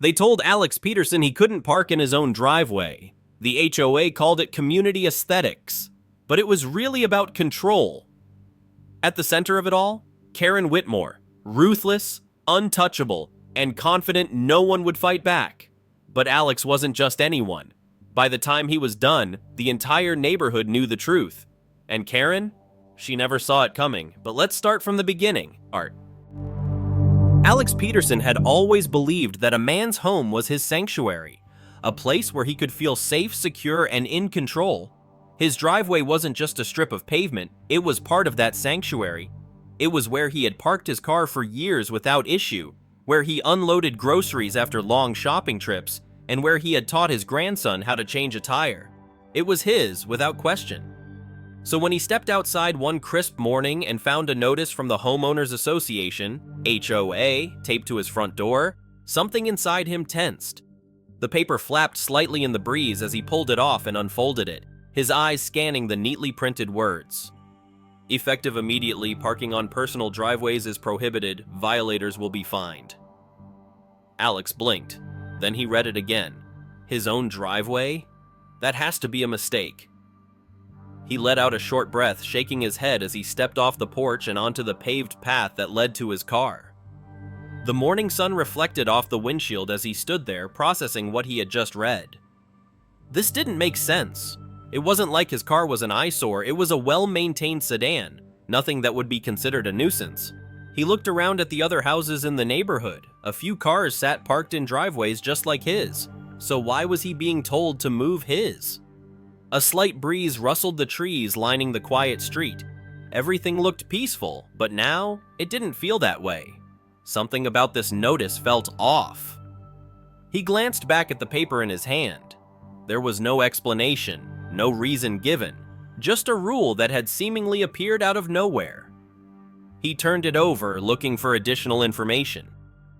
They told Alex Peterson he couldn't park in his own driveway. The HOA called it community aesthetics, but it was really about control. At the center of it all, Karen Whitmore, ruthless, untouchable, and confident no one would fight back. But Alex wasn't just anyone. By the time he was done, the entire neighborhood knew the truth. And Karen? She never saw it coming, but let's start from the beginning, Art. Alex Peterson had always believed that a man's home was his sanctuary, a place where he could feel safe, secure, and in control. His driveway wasn't just a strip of pavement, it was part of that sanctuary. It was where he had parked his car for years without issue, where he unloaded groceries after long shopping trips, and where he had taught his grandson how to change a tire. It was his, without question. So when he stepped outside one crisp morning and found a notice from the Homeowners Association, HOA, taped to his front door, something inside him tensed. The paper flapped slightly in the breeze as he pulled it off and unfolded it, his eyes scanning the neatly printed words. Effective immediately, parking on personal driveways is prohibited. Violators will be fined. Alex blinked. Then he read it again. His own driveway? That has to be a mistake. He let out a short breath, shaking his head as he stepped off the porch and onto the paved path that led to his car. The morning sun reflected off the windshield as he stood there, processing what he had just read. This didn't make sense. It wasn't like his car was an eyesore, it was a well-maintained sedan, nothing that would be considered a nuisance. He looked around at the other houses in the neighborhood. A few cars sat parked in driveways just like his. So why was he being told to move his? A slight breeze rustled the trees lining the quiet street. Everything looked peaceful, but now it didn't feel that way. Something about this notice felt off. He glanced back at the paper in his hand. There was no explanation, no reason given, just a rule that had seemingly appeared out of nowhere. He turned it over, looking for additional information.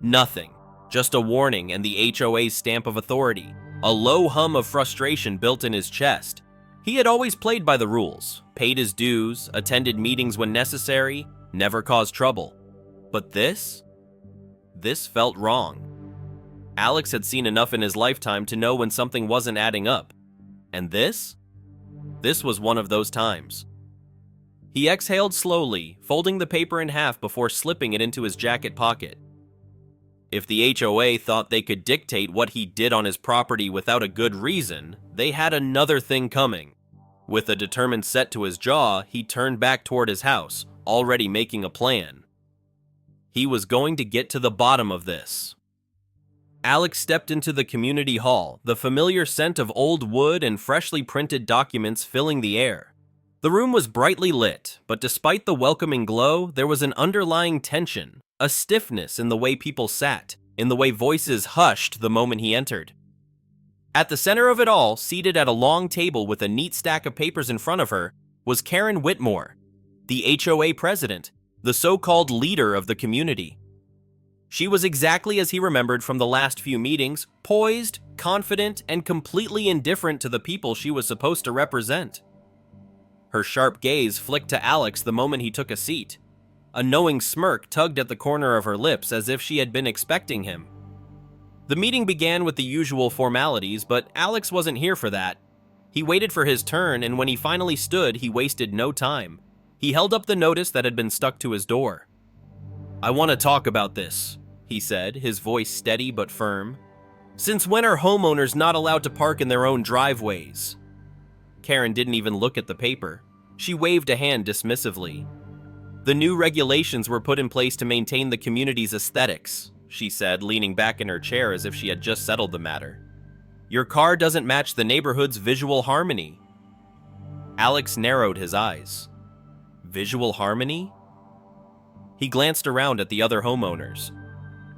Nothing, just a warning and the HOA's stamp of authority. A low hum of frustration built in his chest. He had always played by the rules, paid his dues, attended meetings when necessary, never caused trouble. But this felt wrong. Alex had seen enough in his lifetime to know when something wasn't adding up. And this was one of those times. He exhaled slowly, folding the paper in half before slipping it into his jacket pocket. If the HOA thought they could dictate what he did on his property without a good reason, they had another thing coming. With a determined set to his jaw, he turned back toward his house, already making a plan. He was going to get to the bottom of this. Alex stepped into the community hall, the familiar scent of old wood and freshly printed documents filling the air. The room was brightly lit, but despite the welcoming glow, there was an underlying tension, a stiffness in the way people sat, in the way voices hushed the moment he entered. At the center of it all, seated at a long table with a neat stack of papers in front of her, was Karen Whitmore, the HOA president, the so-called leader of the community. She was exactly as he remembered from the last few meetings, poised, confident, and completely indifferent to the people she was supposed to represent. Her sharp gaze flicked to Alex the moment he took a seat. A knowing smirk tugged at the corner of her lips as if she had been expecting him. The meeting began with the usual formalities, but Alex wasn't here for that. He waited for his turn, and when he finally stood, he wasted no time. He held up the notice that had been stuck to his door. "I want to talk about this," he said, his voice steady but firm. "Since when are homeowners not allowed to park in their own driveways?" Karen didn't even look at the paper. She waved a hand dismissively. "The new regulations were put in place to maintain the community's aesthetics," she said, leaning back in her chair as if she had just settled the matter. "Your car doesn't match the neighborhood's visual harmony." Alex narrowed his eyes. Visual harmony? He glanced around at the other homeowners.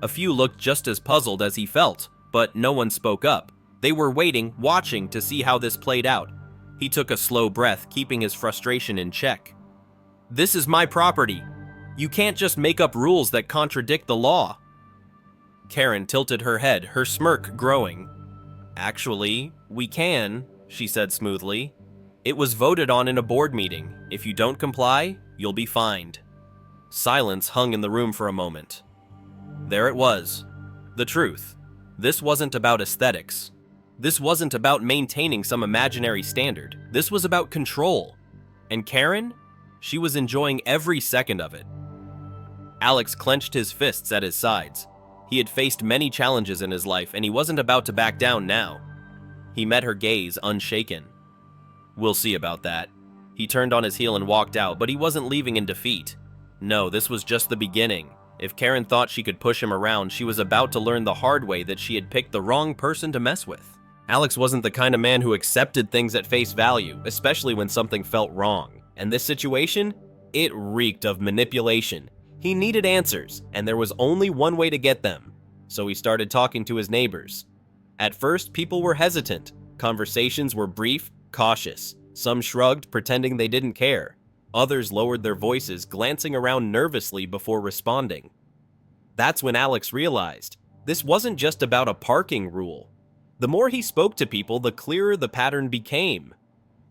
A few looked just as puzzled as he felt, but no one spoke up. They were waiting, watching to see how this played out. He took a slow breath, keeping his frustration in check. "This is my property. You can't just make up rules that contradict the law." Karen tilted her head, her smirk growing. "Actually, we can," she said smoothly. "It was voted on in a board meeting. If you don't comply, you'll be fined." Silence hung in the room for a moment. There it was. The truth. This wasn't about aesthetics. This wasn't about maintaining some imaginary standard. This was about control. And Karen? She was enjoying every second of it. Alex clenched his fists at his sides. He had faced many challenges in his life, and he wasn't about to back down now. He met her gaze unshaken. "We'll see about that." He turned on his heel and walked out, but he wasn't leaving in defeat. No, this was just the beginning. If Karen thought she could push him around, she was about to learn the hard way that she had picked the wrong person to mess with. Alex wasn't the kind of man who accepted things at face value, especially when something felt wrong. And this situation? It reeked of manipulation. He needed answers, and there was only one way to get them. So he started talking to his neighbors. At first, people were hesitant. Conversations were brief, cautious. Some shrugged, pretending they didn't care. Others lowered their voices, glancing around nervously before responding. That's when Alex realized this wasn't just about a parking rule. The more he spoke to people, the clearer the pattern became.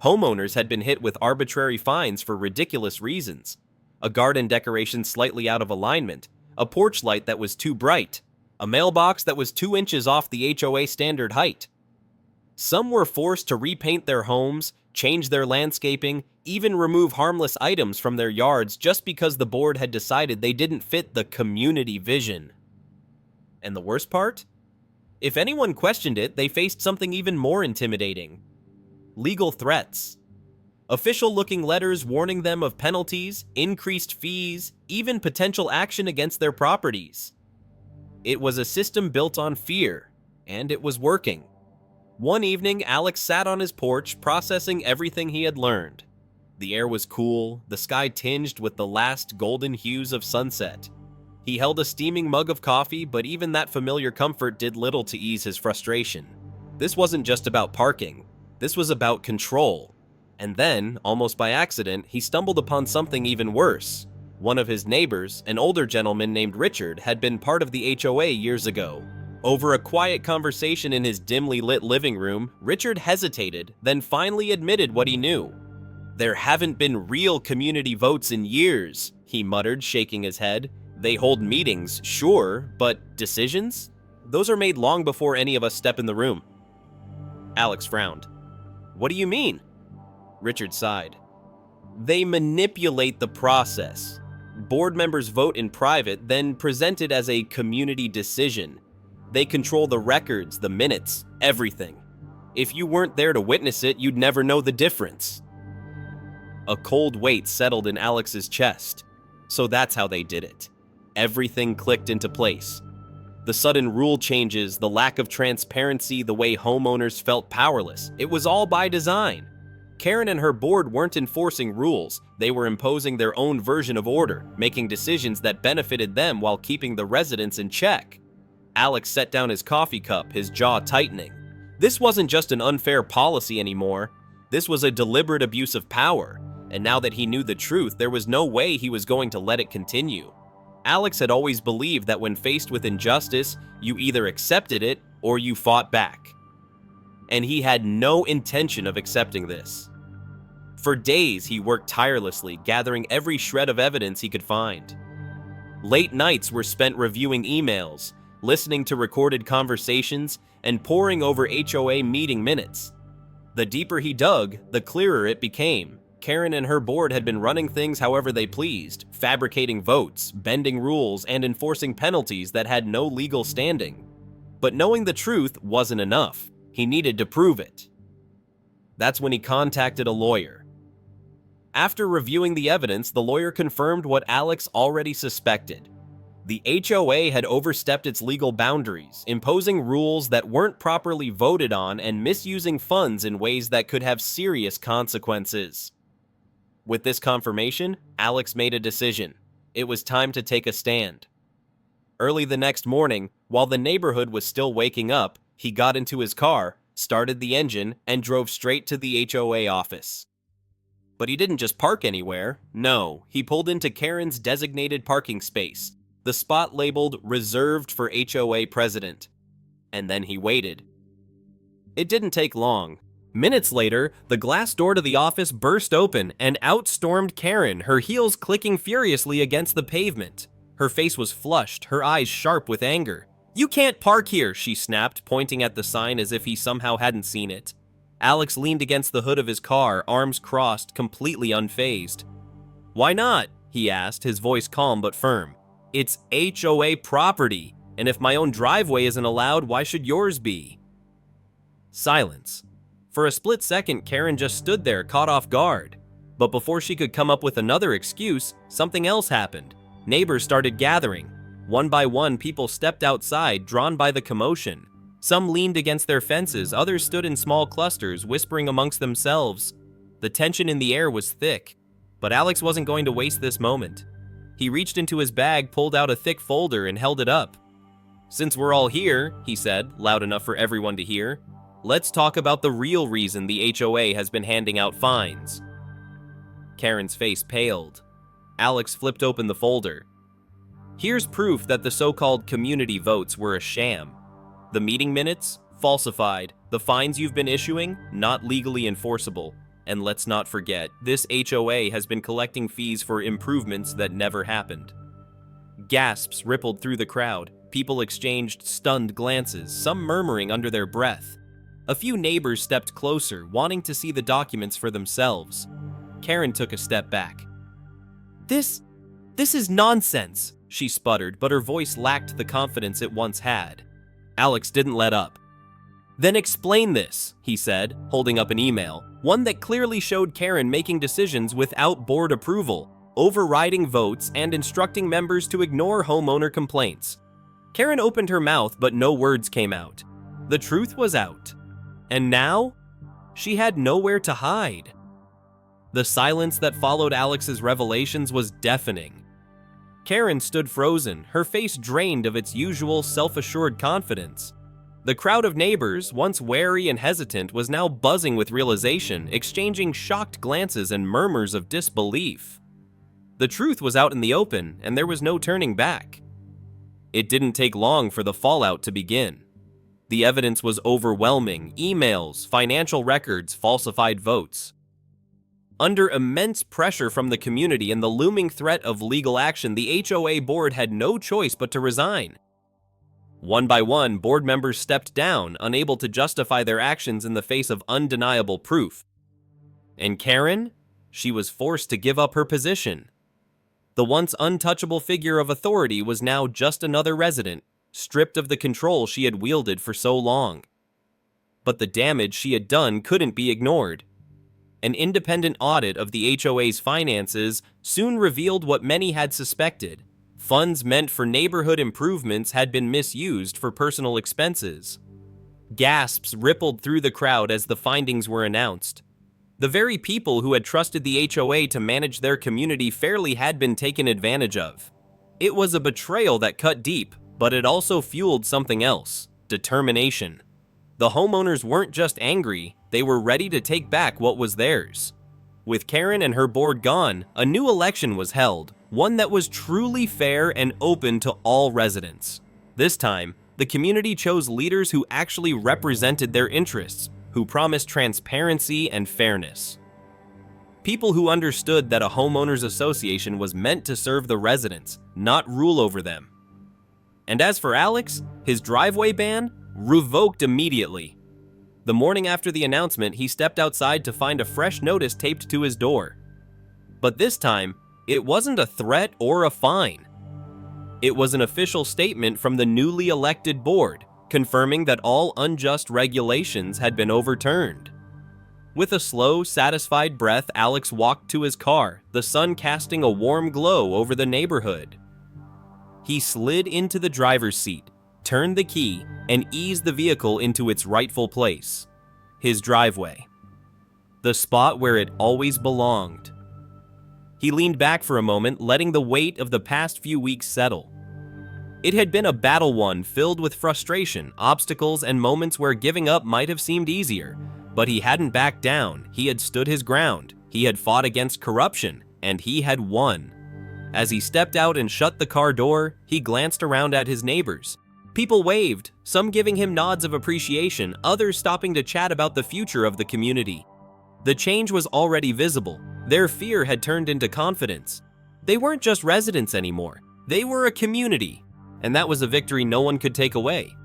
Homeowners had been hit with arbitrary fines for ridiculous reasons. A garden decoration slightly out of alignment, a porch light that was too bright, a mailbox that was 2 inches off the HOA standard height. Some were forced to repaint their homes, change their landscaping, even remove harmless items from their yards just because the board had decided they didn't fit the community vision. And the worst part? If anyone questioned it, they faced something even more intimidating. Legal threats. Official-looking letters warning them of penalties, increased fees, even potential action against their properties. It was a system built on fear, and it was working. One evening, Alex sat on his porch, processing everything he had learned. The air was cool, the sky tinged with the last golden hues of sunset. He held a steaming mug of coffee, but even that familiar comfort did little to ease his frustration. This wasn't just about parking. This was about control. And then, almost by accident, he stumbled upon something even worse. One of his neighbors, an older gentleman named Richard, had been part of the HOA years ago. Over a quiet conversation in his dimly lit living room, Richard hesitated, then finally admitted what he knew. "There haven't been real community votes in years," he muttered, shaking his head. "They hold meetings, sure, but decisions? Those are made long before any of us step in the room." Alex frowned. "What do you mean?" Richard sighed. "They manipulate the process. Board members vote in private, then present it as a community decision. They control the records, the minutes, everything. If you weren't there to witness it, you'd never know the difference." A cold weight settled in Alex's chest. So that's how they did it. Everything clicked into place. The sudden rule changes, the lack of transparency, the way homeowners felt powerless. It was all by design. Karen and her board weren't enforcing rules. They were imposing their own version of order, making decisions that benefited them while keeping the residents in check. Alex set down his coffee cup, his jaw tightening. This wasn't just an unfair policy anymore. This was a deliberate abuse of power. And now that he knew the truth, there was no way he was going to let it continue. Alex had always believed that when faced with injustice, you either accepted it or you fought back. And he had no intention of accepting this. For days, he worked tirelessly, gathering every shred of evidence he could find. Late nights were spent reviewing emails, listening to recorded conversations, and poring over HOA meeting minutes. The deeper he dug, the clearer it became. Karen and her board had been running things however they pleased, fabricating votes, bending rules, and enforcing penalties that had no legal standing. But knowing the truth wasn't enough. He needed to prove it. That's when he contacted a lawyer. After reviewing the evidence, the lawyer confirmed what Alex already suspected. The HOA had overstepped its legal boundaries, imposing rules that weren't properly voted on and misusing funds in ways that could have serious consequences. With this confirmation, Alex made a decision. It was time to take a stand. Early the next morning, while the neighborhood was still waking up, he got into his car, started the engine, and drove straight to the HOA office. But he didn't just park anywhere. No, he pulled into Karen's designated parking space, the spot labeled "Reserved for HOA President." And then he waited. It didn't take long. Minutes later, the glass door to the office burst open, and out stormed Karen, her heels clicking furiously against the pavement. Her face was flushed, her eyes sharp with anger. "You can't park here," she snapped, pointing at the sign as if he somehow hadn't seen it. Alex leaned against the hood of his car, arms crossed, completely unfazed. "Why not?" he asked, his voice calm but firm. "It's HOA property, and if my own driveway isn't allowed, why should yours be?" Silence. For a split second, Karen just stood there, caught off guard. But before she could come up with another excuse, something else happened. Neighbors started gathering. One by one, people stepped outside, drawn by the commotion. Some leaned against their fences, others stood in small clusters, whispering amongst themselves. The tension in the air was thick, but Alex wasn't going to waste this moment. He reached into his bag, pulled out a thick folder, and held it up. "Since we're all here," he said, loud enough for everyone to hear, "let's talk about the real reason the HOA has been handing out fines." Karen's face paled. Alex flipped open the folder. "Here's proof that the so-called community votes were a sham. The meeting minutes, falsified. The fines you've been issuing, not legally enforceable. And let's not forget, this HOA has been collecting fees for improvements that never happened." Gasps rippled through the crowd. People exchanged stunned glances, some murmuring under their breath. A few neighbors stepped closer, wanting to see the documents for themselves. Karen took a step back. This is nonsense," she sputtered, but her voice lacked the confidence it once had. Alex didn't let up. "Then explain this," he said, holding up an email, one that clearly showed Karen making decisions without board approval, overriding votes and instructing members to ignore homeowner complaints. Karen opened her mouth, but no words came out. The truth was out. And now, she had nowhere to hide. The silence that followed Alex's revelations was deafening. Karen stood frozen, her face drained of its usual self-assured confidence. The crowd of neighbors, once wary and hesitant, was now buzzing with realization, exchanging shocked glances and murmurs of disbelief. The truth was out in the open, and there was no turning back. It didn't take long for the fallout to begin. The evidence was overwhelming: emails, financial records, falsified votes. Under immense pressure from the community and the looming threat of legal action, the HOA board had no choice but to resign. One by one, board members stepped down, unable to justify their actions in the face of undeniable proof. And Karen? She was forced to give up her position. The once untouchable figure of authority was now just another resident, stripped of the control she had wielded for so long. But the damage she had done couldn't be ignored. An independent audit of the HOA's finances soon revealed what many had suspected. Funds meant for neighborhood improvements had been misused for personal expenses. Gasps rippled through the crowd as the findings were announced. The very people who had trusted the HOA to manage their community fairly had been taken advantage of. It was a betrayal that cut deep, but it also fueled something else: determination. The homeowners weren't just angry, they were ready to take back what was theirs. With Karen and her board gone, a new election was held, one that was truly fair and open to all residents. This time, the community chose leaders who actually represented their interests, who promised transparency and fairness. People who understood that a homeowners association was meant to serve the residents, not rule over them. And as for Alex, his driveway ban? Revoked immediately. The morning after the announcement, he stepped outside to find a fresh notice taped to his door. But this time, it wasn't a threat or a fine. It was an official statement from the newly elected board, confirming that all unjust regulations had been overturned. With a slow, satisfied breath, Alex walked to his car, the sun casting a warm glow over the neighborhood. He slid into the driver's seat, turned the key, and eased the vehicle into its rightful place: his driveway. The spot where it always belonged. He leaned back for a moment, letting the weight of the past few weeks settle. It had been a battle one, filled with frustration, obstacles, and moments where giving up might have seemed easier. But he hadn't backed down, he had stood his ground, he had fought against corruption, and he had won. As he stepped out and shut the car door, he glanced around at his neighbors. People waved, some giving him nods of appreciation, others stopping to chat about the future of the community. The change was already visible. Their fear had turned into confidence. They weren't just residents anymore. They were a community. and that was a victory no one could take away.